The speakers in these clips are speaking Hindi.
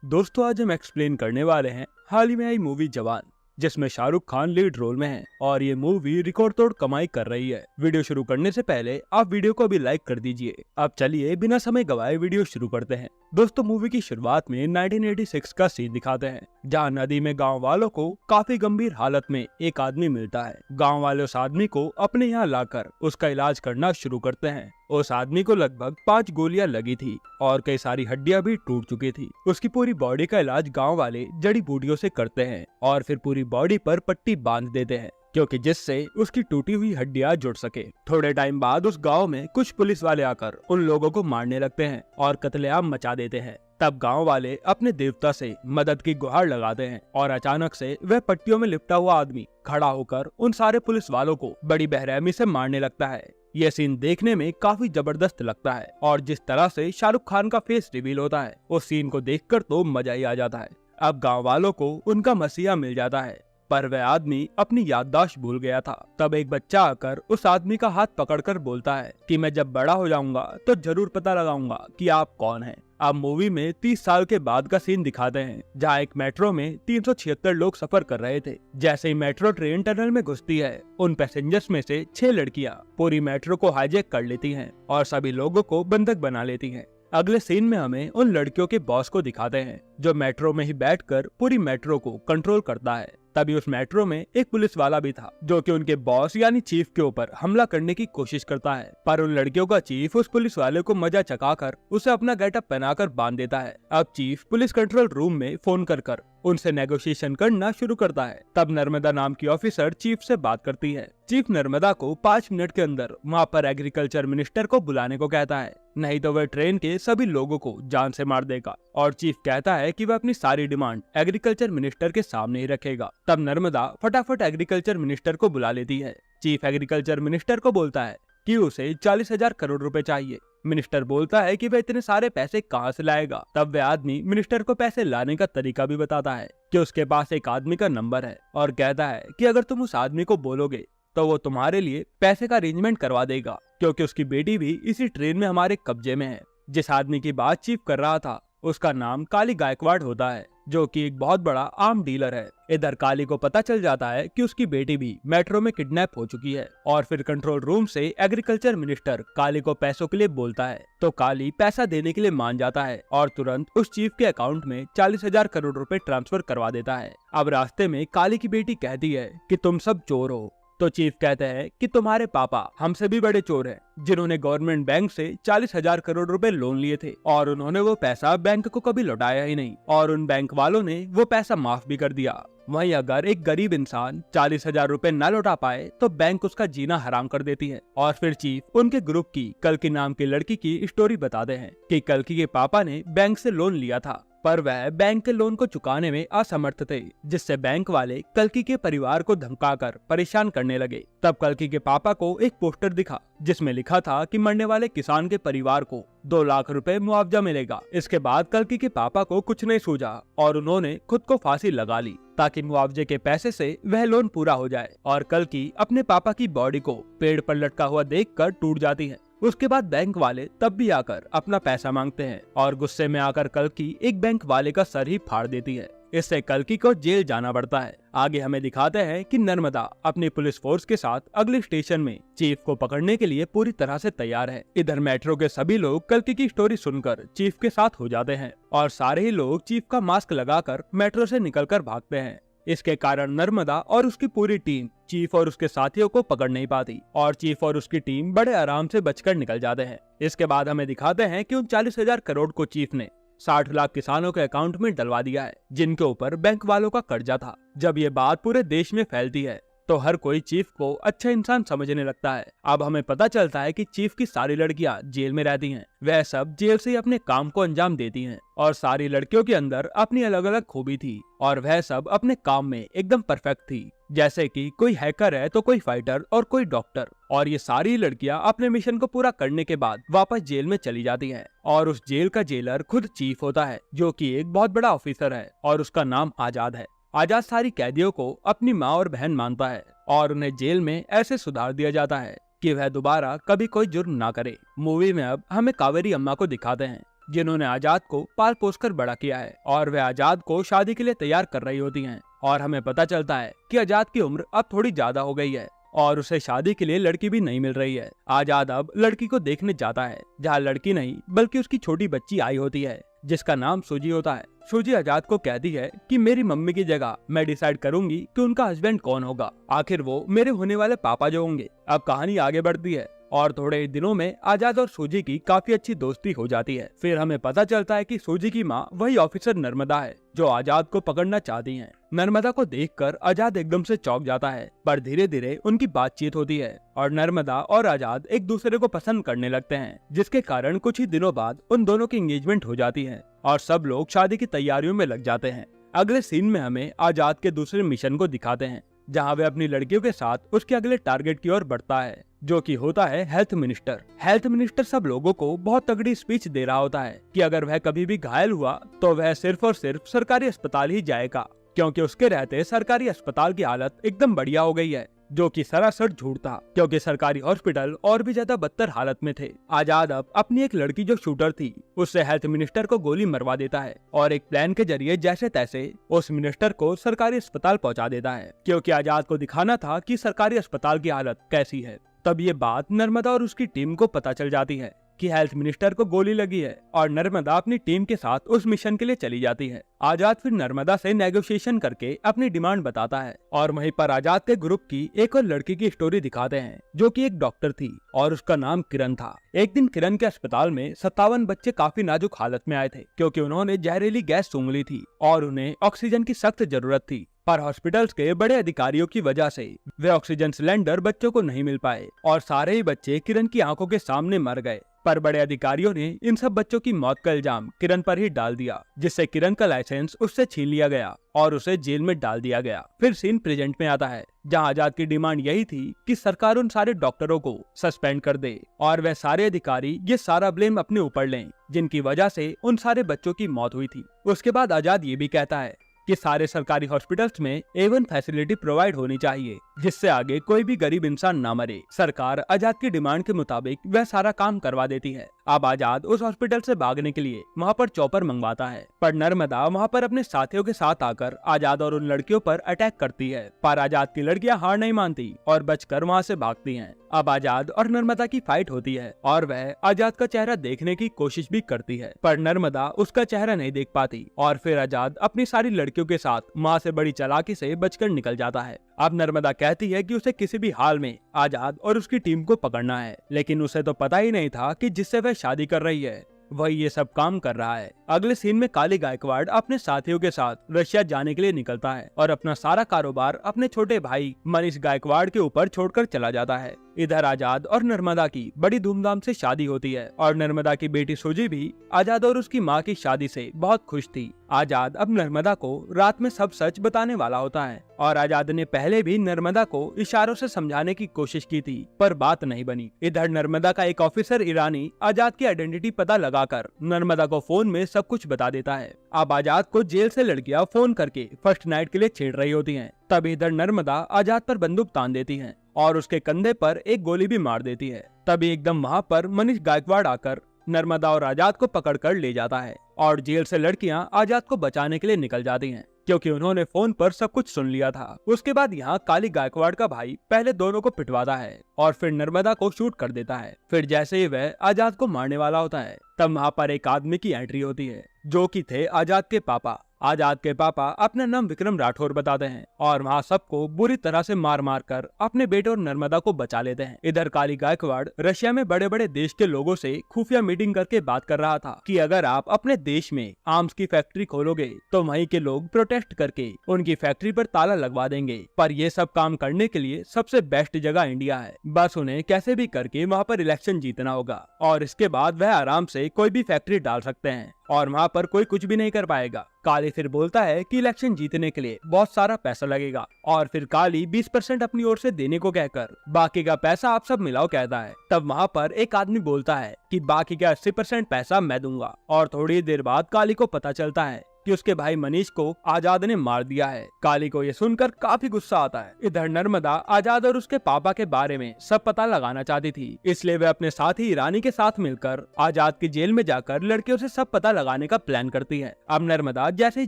दोस्तों आज हम एक्सप्लेन करने वाले हैं हाल ही में आई मूवी जवान, जिसमें शाहरुख खान लीड रोल में है और ये मूवी रिकॉर्ड तोड़ कमाई कर रही है। वीडियो शुरू करने से पहले आप वीडियो को भी लाइक कर दीजिए। अब चलिए बिना समय गवाए वीडियो शुरू करते हैं। दोस्तों मूवी की शुरुआत में 1986 का सीन दिखाते हैं, जहां नदी में गांव वालों को काफी गंभीर हालत में एक आदमी मिलता है। गांव वाले उस आदमी को अपने यहाँ लाकर उसका इलाज करना शुरू करते हैं। उस आदमी को लगभग 5 गोलियां लगी थी और कई सारी हड्डियां भी टूट चुकी थी। उसकी पूरी बॉडी का इलाज गांव वाले जड़ी बूटियों से करते हैं और फिर पूरी बॉडी पर पट्टी बांध देते हैं, क्योंकि जिससे उसकी टूटी हुई हड्डियां जुड़ सके। थोड़े टाइम बाद उस गांव में कुछ पुलिस वाले आकर उन लोगों को मारने लगते हैं और कत्लेआम मचा देते हैं। तब गांव वाले अपने देवता से मदद की गुहार लगाते हैं और अचानक से वह पट्टियों में लिपटा हुआ आदमी खड़ा होकर उन सारे पुलिस वालों को बड़ी बेरहमी से मारने लगता है। यह सीन देखने में काफी जबरदस्त लगता है और जिस तरह से शाहरुख खान का फेस रिवील होता है, उस सीन को देखकर तो मजा ही आ जाता है। अब गांव वालों को उनका मसीहा मिल जाता है, पर वह आदमी अपनी याददाश्त भूल गया था। तब एक बच्चा आकर उस आदमी का हाथ पकड़कर बोलता है कि मैं जब बड़ा हो जाऊंगा तो जरूर पता लगाऊंगा कि आप कौन हैं। अब मूवी में 30 साल के बाद का सीन दिखाते हैं, जहां एक मेट्रो में 376 लोग सफर कर रहे थे। जैसे ही मेट्रो ट्रेन टनल में घुसती है, उन पैसेंजर्स में से 6 लड़कियां पूरी मेट्रो को हाईजैक कर लेती हैं और सभी लोगों को बंधक बना लेती हैं। अगले सीन में हमें उन लड़कियों के बॉस को दिखाते हैं, जो मेट्रो में ही बैठकर पूरी मेट्रो को कंट्रोल करता है। तभी उस मेट्रो में एक पुलिस वाला भी था, जो कि उनके बॉस यानी चीफ के ऊपर हमला करने की कोशिश करता है। पर उन लड़कियों का चीफ उस पुलिस वाले को मजा चकाकर उसे अपना गेटअप पहनाकर बांध देता है। अब चीफ पुलिस कंट्रोल रूम में फोन कर उनसे नेगोशिएशन करना शुरू करता है। तब नर्मदा नाम की ऑफिसर चीफ से बात करती है। चीफ नर्मदा को 5 मिनट के अंदर वहाँ पर एग्रीकल्चर मिनिस्टर को बुलाने को कहता है, नहीं तो वह ट्रेन के सभी लोगों को जान से मार देगा। और चीफ कहता है कि वह अपनी सारी डिमांड एग्रीकल्चर मिनिस्टर के सामने ही रखेगा। तब नर्मदा फटाफट एग्रीकल्चर मिनिस्टर को बुला लेती है। चीफ एग्रीकल्चर मिनिस्टर को बोलता है कि उसे 40,000 करोड़ रुपए चाहिए। मिनिस्टर बोलता है कि वह इतने सारे पैसे कहां से लाएगा। तब वह आदमी मिनिस्टर को पैसे लाने का तरीका भी बताता है कि उसके पास एक आदमी का नंबर है और कहता है कि अगर तुम उस आदमी को बोलोगे तो वो तुम्हारे लिए पैसे का अरेंजमेंट करवा देगा, क्योंकि उसकी बेटी भी इसी ट्रेन में हमारे कब्जे में है। जिस आदमी की बात चीफ कर रहा था, उसका नाम काली गायकवाड़ होता है, जो कि एक बहुत बड़ा आर्म डीलर है। इधर काली को पता चल जाता है कि उसकी बेटी भी मेट्रो में किडनैप हो चुकी है और फिर कंट्रोल रूम से एग्रीकल्चर मिनिस्टर काली को पैसों के लिए बोलता है, तो काली पैसा देने के लिए मान जाता है और तुरंत उस चीफ के अकाउंट में 40,000 करोड़ रुपए ट्रांसफर करवा देता है। अब रास्ते में काली की बेटी कहती है कि तुम सब चोर हो, तो चीफ कहते हैं कि तुम्हारे पापा हमसे भी बड़े चोर हैं, जिन्होंने गवर्नमेंट बैंक से 40,000 करोड़ रुपए लोन लिए थे और उन्होंने वो पैसा बैंक को कभी लौटाया ही नहीं और उन बैंक वालों ने वो पैसा माफ भी कर दिया। वहीं अगर एक गरीब इंसान 40,000 रुपए न लौटा पाए तो बैंक उसका जीना हराम कर देती है। और फिर चीफ उनके ग्रुप की कल्कि नाम की लड़की की स्टोरी बताते हैं कि कल्कि के पापा ने बैंक से लोन लिया था, पर वह बैंक के लोन को चुकाने में असमर्थ थे, जिससे बैंक वाले कल्कि के परिवार को धमकाकर परेशान करने लगे। तब कल्कि के पापा को एक पोस्टर दिखा, जिसमें लिखा था कि मरने वाले किसान के परिवार को 2 लाख रुपए मुआवजा मिलेगा। इसके बाद कल्कि के पापा को कुछ नहीं सूझा और उन्होंने खुद को फांसी लगा ली, ताकि मुआवजे के पैसे से वह लोन पूरा हो जाए। और कल्कि अपने पापा की बॉडी को पेड़ पर लटका हुआ देखकर टूट जाती है। उसके बाद बैंक वाले तब भी आकर अपना पैसा मांगते हैं और गुस्से में आकर कल्कि एक बैंक वाले का सर ही फाड़ देती है। इससे कल्कि को जेल जाना पड़ता है। आगे हमें दिखाते हैं कि नर्मदा अपनी पुलिस फोर्स के साथ अगले स्टेशन में चीफ को पकड़ने के लिए पूरी तरह से तैयार है। इधर मेट्रो के सभी लोग कल्कि की स्टोरी सुनकर चीफ के साथ हो जाते हैं और सारे ही लोग चीफ का मास्क लगाकर मेट्रो से निकलकर भागते हैं। इसके कारण नर्मदा और उसकी पूरी टीम चीफ और उसके साथियों को पकड़ नहीं पाती और चीफ और उसकी टीम बड़े आराम से बचकर निकल जाते हैं। इसके बाद हमें दिखाते हैं कि उन 40,000 करोड़ को चीफ ने 60 लाख किसानों के अकाउंट में डलवा दिया है, जिनके ऊपर बैंक वालों का कर्जा था। जब ये बात पूरे देश में फैलती है तो हर कोई चीफ को अच्छा इंसान समझने लगता है। अब हमें पता चलता है कि चीफ की सारी लड़कियां जेल में रहती हैं। वह सब जेल से ही अपने काम को अंजाम देती हैं और सारी लड़कियों के अंदर अपनी अलग अलग खूबी थी और वह सब अपने काम में एकदम परफेक्ट थी। जैसे कि कोई हैकर है तो कोई फाइटर और कोई डॉक्टर। और ये सारी लड़कियां अपने मिशन को पूरा करने के बाद वापस जेल में चली जाती हैं और उस जेल का जेलर खुद चीफ होता है, जो कि एक बहुत बड़ा ऑफिसर है और उसका नाम आजाद है। आजाद सारी कैदियों को अपनी माँ और बहन मानता है और उन्हें जेल में ऐसे सुधार दिया जाता है कि वह दोबारा कभी कोई जुर्म ना करे। मूवी में अब हमें कावेरी अम्मा को दिखाते हैं, जिन्होंने आजाद को पाल पोस कर बड़ा किया है, और वे आजाद को शादी के लिए तैयार कर रही होती हैं। और हमें पता चलता है कि आजाद की उम्र अब थोड़ी ज्यादा हो गई है और उसे शादी के लिए लड़की भी नहीं मिल रही है। आजाद अब लड़की को देखने जाता है, जहाँ लड़की नहीं बल्कि उसकी छोटी बच्ची आई होती है, जिसका नाम सूजी होता है। सूजी आजाद को कहती है कि मेरी मम्मी की जगह मैं डिसाइड करूंगी कि उनका हस्बैंड कौन होगा, आखिर वो मेरे होने वाले पापा जो होंगे। अब कहानी आगे बढ़ती है और थोड़े ही दिनों में आजाद और सूजी की काफी अच्छी दोस्ती हो जाती है। फिर हमें पता चलता है कि सूजी की माँ वही ऑफिसर नर्मदा है जो आजाद को पकड़ना चाहती हैं। नर्मदा को देखकर आजाद एकदम से चौंक जाता है, पर धीरे धीरे उनकी बातचीत होती है और नर्मदा और आजाद एक दूसरे को पसंद करने लगते हैं, जिसके कारण कुछ ही दिनों बाद उन दोनों की एंगेजमेंट हो जाती है और सब लोग शादी की तैयारियों में लग जाते हैं। अगले सीन में हमें आजाद के दूसरे मिशन को दिखाते हैं, जहाँ वे अपनी लड़कियों के साथ उसके अगले टारगेट की ओर बढ़ता है, जो कि होता है हेल्थ मिनिस्टर। हेल्थ मिनिस्टर सब लोगों को बहुत तगड़ी स्पीच दे रहा होता है कि अगर वह कभी भी घायल हुआ तो वह सिर्फ और सिर्फ सरकारी अस्पताल ही जाएगा, क्योंकि उसके रहते सरकारी अस्पताल की हालत एकदम बढ़िया हो गई है, जो कि सरासर झूठ था, क्योंकि सरकारी हॉस्पिटल और भी ज्यादा बदतर हालत में थे। आजाद अब अपनी एक लड़की जो शूटर थी उससे हेल्थ मिनिस्टर को गोली मरवा देता है और एक प्लान के जरिए जैसे तैसे उस मिनिस्टर को सरकारी अस्पताल पहुंचा देता है, क्योंकि आजाद को दिखाना था कि सरकारी अस्पताल की हालत कैसी है। तब ये बात नर्मदा और उसकी टीम को पता चल जाती है कि हेल्थ मिनिस्टर को गोली लगी है और नर्मदा अपनी टीम के साथ उस मिशन के लिए चली जाती है। आजाद फिर नर्मदा से नेगोशिएशन करके अपनी डिमांड बताता है और वहीं पर आजाद के ग्रुप की एक और लड़की की स्टोरी दिखाते हैं, जो कि एक डॉक्टर थी और उसका नाम किरण था। एक दिन किरण के अस्पताल में 57 बच्चे काफी नाजुक हालत में आए थे, क्योंकि उन्होंने जहरीली गैस सूंघ ली थी और उन्हें ऑक्सीजन की सख्त जरूरत थी, पर हॉस्पिटल्स के बड़े अधिकारियों की वजह से वे ऑक्सीजन सिलेंडर बच्चों को नहीं मिल पाए और सारे ही बच्चे किरण की आंखों के सामने मर गए। पर बड़े अधिकारियों ने इन सब बच्चों की मौत का इल्जाम किरण पर ही डाल दिया, जिससे किरण का लाइसेंस उससे छीन लिया गया और उसे जेल में डाल दिया गया। फिर सीन प्रेजेंट में आता है, जहां आजाद की डिमांड यही थी कि सरकार उन सारे डॉक्टरों को सस्पेंड कर दे और वह सारे अधिकारी ये सारा ब्लेम अपने ऊपर लें, जिनकी वजह से उन सारे बच्चों की मौत हुई थी। उसके बाद आजाद ये भी कहता है कि सारे सरकारी हॉस्पिटल्स में A1 फैसिलिटी प्रोवाइड होनी चाहिए, जिससे आगे कोई भी गरीब इंसान ना मरे। सरकार आजाद की डिमांड के मुताबिक वह सारा काम करवा देती है। अब आजाद उस हॉस्पिटल से भागने के लिए वहाँ पर चॉपर मंगवाता है, पर नर्मदा वहाँ पर अपने साथियों के साथ आकर आजाद और उन लड़कियों पर अटैक करती है, पर आजाद की लड़कियाँ हार नहीं मानती और बचकर वहाँ से भागती हैं। अब आजाद और नर्मदा की फाइट होती है और वह आजाद का चेहरा देखने की कोशिश भी करती है, पर नर्मदा उसका चेहरा नहीं देख पाती और फिर आजाद अपनी सारी लड़कियों के साथ माँ से बड़ी चालाकी से बचकर निकल जाता है। अब नर्मदा कहती है कि उसे किसी भी हाल में आजाद और उसकी टीम को पकड़ना है, लेकिन उसे तो पता ही नहीं था कि जिससे वह शादी कर रही है वही ये सब काम कर रहा है। अगले सीन में काली गायकवाड़ अपने साथियों के साथ रशिया जाने के लिए निकलता है और अपना सारा कारोबार अपने छोटे भाई मनीष गायकवाड़ के ऊपर छोड़कर चला जाता है। इधर आजाद और नर्मदा की बड़ी धूमधाम से शादी होती है और नर्मदा की बेटी सूजी भी आजाद और उसकी माँ की शादी से बहुत खुश थी। आजाद अब नर्मदा को रात में सब सच बताने वाला होता है और आजाद ने पहले भी नर्मदा को इशारों से समझाने की कोशिश की थी, पर बात नहीं बनी। इधर नर्मदा का एक ऑफिसर ईरानी आजाद की आइडेंटिटी पता लगाकर नर्मदा को फोन में सब कुछ बता देता है। अब आजाद को जेल से लड़कियां फोन करके फर्स्ट नाइट के लिए छेड़ रही होती हैं। तब इधर नर्मदा आजाद पर बंदूक तान देती है और उसके कंधे पर एक गोली भी मार देती है। तभी एकदम वहाँ पर मनीष गायकवाड़ आकर नर्मदा और आजाद को पकड़ कर ले जाता है और जेल से लड़कियां आजाद को बचाने के लिए निकल जाती हैं, क्योंकि उन्होंने फोन पर सब कुछ सुन लिया था। उसके बाद यहाँ काली गायकवाड़ का भाई पहले दोनों को पिटवाता है और फिर नर्मदा को शूट कर देता है। फिर जैसे ही वह आजाद को मारने वाला होता है, तब वहाँ पर एक आदमी की एंट्री होती है, जो कि थे आजाद के पापा। आजाद के पापा अपना नाम विक्रम राठौर बताते हैं और वहाँ सबको बुरी तरह से मार मार कर अपने बेटे और नर्मदा को बचा लेते हैं। इधर काली गायकवाड़ रशिया में बड़े बड़े देश के लोगों से खुफिया मीटिंग करके बात कर रहा था कि अगर आप अपने देश में आर्म्स की फैक्ट्री खोलोगे तो वहीं के लोग प्रोटेस्ट करके उनकी फैक्ट्री पर ताला लगवा देंगे। पर ये सब काम करने के लिए सबसे बेस्ट जगह इंडिया है, बस उन्हें कैसे भी करके वहाँ पर इलेक्शन जीतना होगा और इसके बाद वह आराम से कोई भी फैक्ट्री डाल सकते हैं और वहाँ पर कोई कुछ भी नहीं कर पाएगा। काली फिर बोलता है कि इलेक्शन जीतने के लिए बहुत सारा पैसा लगेगा और फिर काली 20% अपनी ओर से देने को कहकर बाकी का पैसा आप सब मिलाओ कहता है। तब वहाँ पर एक आदमी बोलता है कि बाकी का 80% पैसा मैं दूंगा और थोड़ी देर बाद काली को पता चलता है कि उसके भाई मनीष को आजाद ने मार दिया है। काली को ये सुनकर काफी गुस्सा आता है। इधर नर्मदा आजाद और उसके पापा के बारे में सब पता लगाना चाहती थी, इसलिए वे अपने साथी ईरानी के साथ मिलकर आजाद की जेल में जाकर लड़कियों से सब पता लगाने का प्लान करती है। अब नर्मदा जैसे ही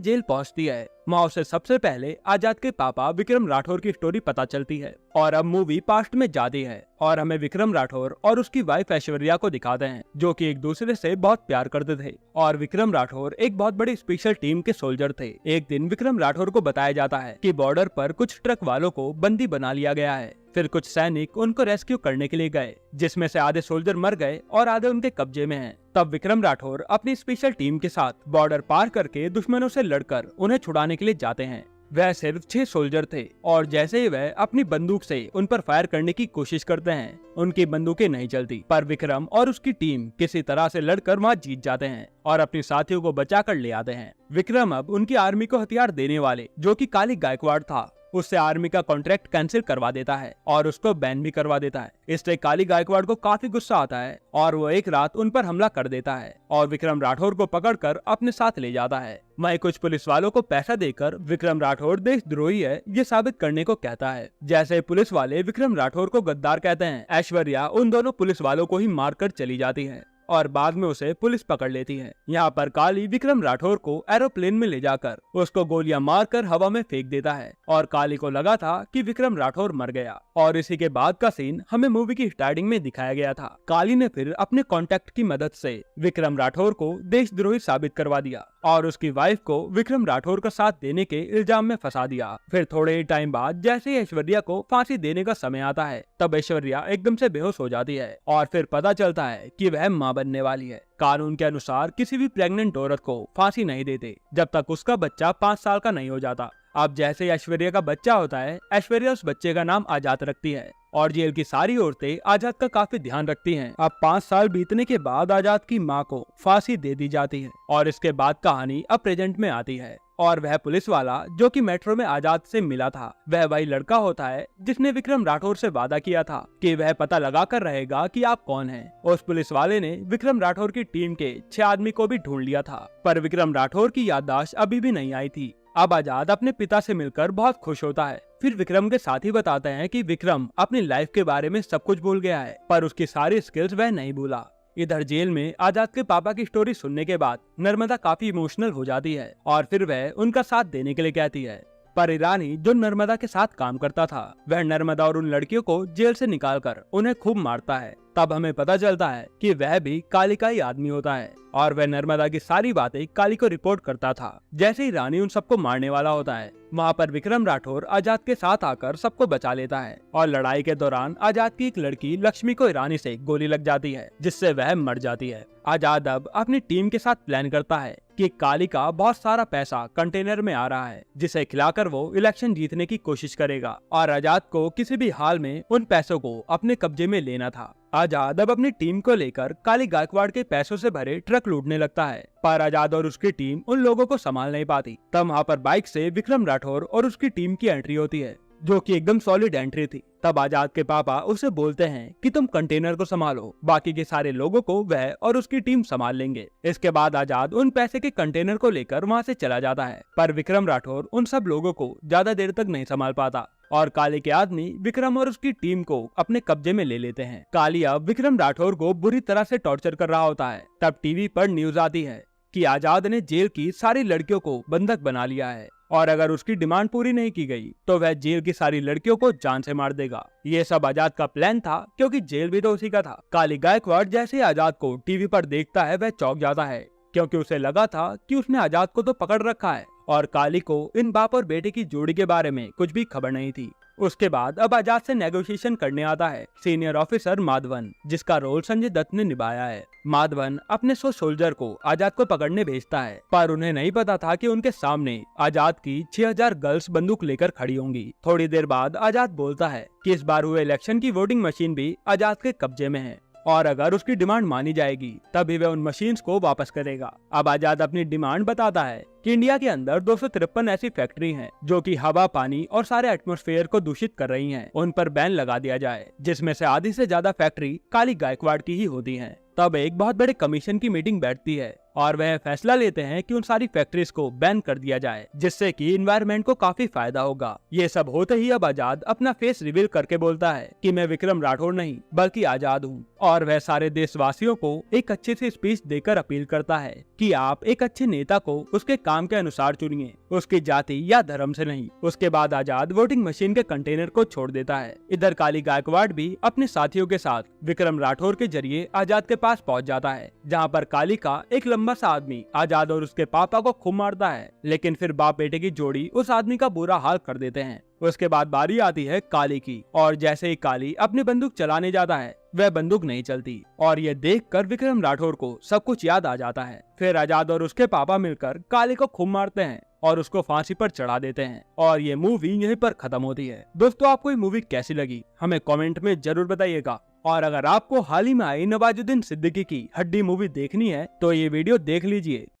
जेल पहुंचती है, वहाँ उसे सबसे पहले आजाद के पापा विक्रम राठौर की स्टोरी पता चलती है। और अब मूवी पास्ट में जाती है और हमें विक्रम राठौर और उसकी वाइफ ऐश्वर्या को दिखाते हैं, जो कि एक दूसरे से बहुत प्यार करते थे। और विक्रम राठौर एक बहुत बड़ी स्पेशल टीम के सोल्जर थे। एक दिन विक्रम राठौर को बताया जाता है कि बॉर्डर पर कुछ ट्रक वालों को बंदी बना लिया गया है। फिर कुछ सैनिक उनको रेस्क्यू करने के लिए गए, जिसमें से आधे सोल्जर मर गए और आधे उनके कब्जे में हैं। तब विक्रम राठौर अपनी स्पेशल टीम के साथ बॉर्डर पार करके दुश्मनों से लड़कर उन्हें छुड़ाने के लिए जाते हैं। वह सिर्फ 6 सोल्जर थे और जैसे ही वह अपनी बंदूक से उन पर फायर करने की कोशिश करते हैं, उनकी बंदूकें नहीं चलती। पर विक्रम और उसकी टीम किसी तरह से लड़कर वहां जीत जाते हैं और अपने साथियों को बचाकर ले आते हैं। विक्रम अब उनकी आर्मी को हथियार देने वाले, जो कि काली गायकवाड़ था, उससे आर्मी का कॉन्ट्रैक्ट कैंसिल करवा देता है और उसको बैन भी करवा देता है। इससे काली गायकवाड़ को काफी गुस्सा आता है और वो एक रात उन पर हमला कर देता है और विक्रम राठौर को पकड़कर अपने साथ ले जाता है। वहीं कुछ पुलिस वालों को पैसा देकर विक्रम राठौर देशद्रोही है ये साबित करने को कहता है। जैसे पुलिस वाले विक्रम राठौर को गद्दार कहते हैं, ऐश्वर्या उन दोनों पुलिस वालों को ही मारकर चली जाती है और बाद में उसे पुलिस पकड़ लेती है। यहाँ पर काली विक्रम राठौर को एरोप्लेन में ले जाकर उसको गोलियां मारकर हवा में फेंक देता है और काली को लगा था कि विक्रम राठौर मर गया। और इसी के बाद का सीन हमें मूवी की स्टार्टिंग में दिखाया गया था। काली ने फिर अपने कॉन्टेक्ट की मदद से विक्रम राठौर को देशद्रोही साबित करवा दिया और उसकी वाइफ को विक्रम राठौर का साथ देने के इल्जाम में फंसा दिया। फिर थोड़े ही टाइम बाद जैसे ही ऐश्वर्या को फांसी देने का समय आता है, तब ऐश्वर्या एकदम से बेहोश हो जाती है और फिर पता चलता है कि वह मां बनने वाली है। कानून के अनुसार किसी भी प्रेग्नेंट औरत को फांसी नहीं देते जब तक उसका बच्चा 5 साल का नहीं हो जाता। अब जैसे ही ऐश्वर्या का बच्चा होता है, ऐश्वर्या उस बच्चे का नाम आजाद रखती है और जेल की सारी औरतें आजाद का काफी ध्यान रखती हैं। अब 5 साल बीतने के बाद आजाद की मां को फांसी दे दी जाती है और इसके बाद कहानी अब प्रेजेंट में आती है और वह पुलिस वाला जो कि मेट्रो में आजाद से मिला था, वह वही लड़का होता है जिसने विक्रम राठौर से वादा किया था कि वह पता लगा कर रहेगा कि आप कौन हैं। उस पुलिस वाले ने विक्रम राठौर की टीम के 6 आदमी को भी ढूंढ लिया था, पर विक्रम राठौर की याददाश्त अभी भी नहीं आई थी। अब आजाद अपने पिता से मिलकर बहुत खुश होता है। फिर विक्रम के साथी बताते हैं कि विक्रम अपनी लाइफ के बारे में सब कुछ भूल गया है, पर उसकी सारी स्किल्स वह नहीं भूला। इधर जेल में आजाद के पापा की स्टोरी सुनने के बाद नर्मदा काफी इमोशनल हो जाती है और फिर वह उनका साथ देने के लिए कहती है। पर ईरानी जो नर्मदा के साथ काम करता था, वह नर्मदा और उन लड़कियों को जेल से निकालकर उन्हें खूब मारता है। तब हमें पता चलता है कि वह भी काली का ही आदमी होता है और वह नर्मदा की सारी बातें काली को रिपोर्ट करता था। जैसे ही रानी उन सबको मारने वाला होता है, वहाँ पर विक्रम राठौर आजाद के साथ आकर सबको बचा लेता है और लड़ाई के दौरान आजाद की एक लड़की लक्ष्मी को ईरानी से गोली लग जाती है, जिससे वह मर जाती है। आजाद अब अपनी टीम के साथ प्लान करता है कि काली का बहुत सारा पैसा कंटेनर में आ रहा है, जिसे खिलाकर वो इलेक्शन जीतने की कोशिश करेगा और आजाद को किसी भी हाल में उन पैसों को अपने कब्जे में लेना था। आजाद अब अपनी टीम को लेकर काली गायकवाड़ के पैसों से भरे ट्रक लूटने लगता है, पर आजाद और उसकी टीम उन लोगों को संभाल नहीं पाती। तब वहाँ पर बाइक से विक्रम राठौर और उसकी टीम की एंट्री होती है, जो कि एकदम सॉलिड एंट्री थी। तब आजाद के पापा उसे बोलते हैं कि तुम कंटेनर को संभालो, बाकी के सारे लोगों को वह और उसकी टीम संभाल लेंगे। इसके बाद आजाद उन पैसे के कंटेनर को लेकर वहाँ से चला जाता है, पर विक्रम राठौर उन सब लोगों को ज्यादा देर तक नहीं संभाल पाता और काली के आदमी विक्रम और उसकी टीम को अपने कब्जे में ले लेते हैं। काली अब विक्रम राठौर को बुरी तरह से टॉर्चर कर रहा होता है। तब टीवी पर न्यूज आती है कि आजाद ने जेल की सारी लड़कियों को बंधक बना लिया है और अगर उसकी डिमांड पूरी नहीं की गई तो वह जेल की सारी लड़कियों को जान से मार देगा। ये सब आजाद का प्लान था, क्योंकि जेल भी तो उसी का था। काली गायकवाड़ जैसे आजाद को टीवी पर देखता है, वह चौंक जाता है, क्योंकि उसे लगा था कि उसने आजाद को तो पकड़ रखा है और काली को इन बाप और बेटे की जोड़ी के बारे में कुछ भी खबर नहीं थी। उसके बाद अब आजाद से नेगोशिएशन करने आता है सीनियर ऑफिसर माधवन, जिसका रोल संजय दत्त ने निभाया है। माधवन अपने 100 सोल्जर को आजाद को पकड़ने भेजता है, पर उन्हें नहीं पता था कि उनके सामने आजाद की 6000 गर्ल्स बंदूक लेकर खड़ी होंगी। थोड़ी देर बाद आजाद बोलता है कि इस बार हुए इलेक्शन की वोटिंग मशीन भी आजाद के कब्जे में है और अगर उसकी डिमांड मानी जाएगी तभी वह उन मशीन्स को वापस करेगा। अब आजाद अपनी डिमांड बताता है कि इंडिया के अंदर 253 ऐसी फैक्ट्री हैं जो कि हवा, पानी और सारे एटमॉस्फेयर को दूषित कर रही हैं। उन पर बैन लगा दिया जाए, जिसमें से आधी से ज्यादा फैक्ट्री काली गायकवाड़ की ही होती हैं। तब एक बहुत बड़े कमीशन की मीटिंग बैठती है और वह फैसला लेते हैं कि उन सारी फैक्ट्रीज को बैन कर दिया जाए, जिससे कि इन्वायरमेंट को काफी फायदा होगा। ये सब होते ही अब आजाद अपना फेस रिवील करके बोलता है कि मैं विक्रम राठौर नहीं बल्कि आजाद हूँ, और वह सारे देशवासियों को एक अच्छी सी स्पीच देकर अपील करता है कि आप एक अच्छे नेता को उसके काम के अनुसार चुनिए, उसकी जाति या धर्म से नहीं। उसके बाद आजाद वोटिंग मशीन के कंटेनर को छोड़ देता है। इधर काली गायकवाड़ भी अपने साथियों के साथ विक्रम राठौर के जरिए आजाद के पास पहुंच जाता है, जहां पर काली का एक लंबा सा आदमी आजाद और उसके पापा को खूब मारता है, लेकिन फिर बाप बेटे की जोड़ी उस आदमी का बुरा हाल कर देते हैं। उसके बाद बारी आती है काली की, और जैसे ही काली अपनी बंदूक चलाने जाता है वह बंदूक नहीं चलती, और ये देखकर विक्रम राठौर को सब कुछ याद आ जाता है। फिर आजाद और उसके पापा मिलकर काली को खूब मारते हैं और उसको फांसी पर चढ़ा देते हैं, और ये मूवी यहीं पर खत्म होती है। दोस्तों, आपको ये मूवी कैसी लगी हमें कमेंट में जरूर बताइएगा, और अगर आपको हाल ही में आई नवाजुद्दीन सिद्दीकी की हड्डी मूवी देखनी है तो ये वीडियो देख लीजिए।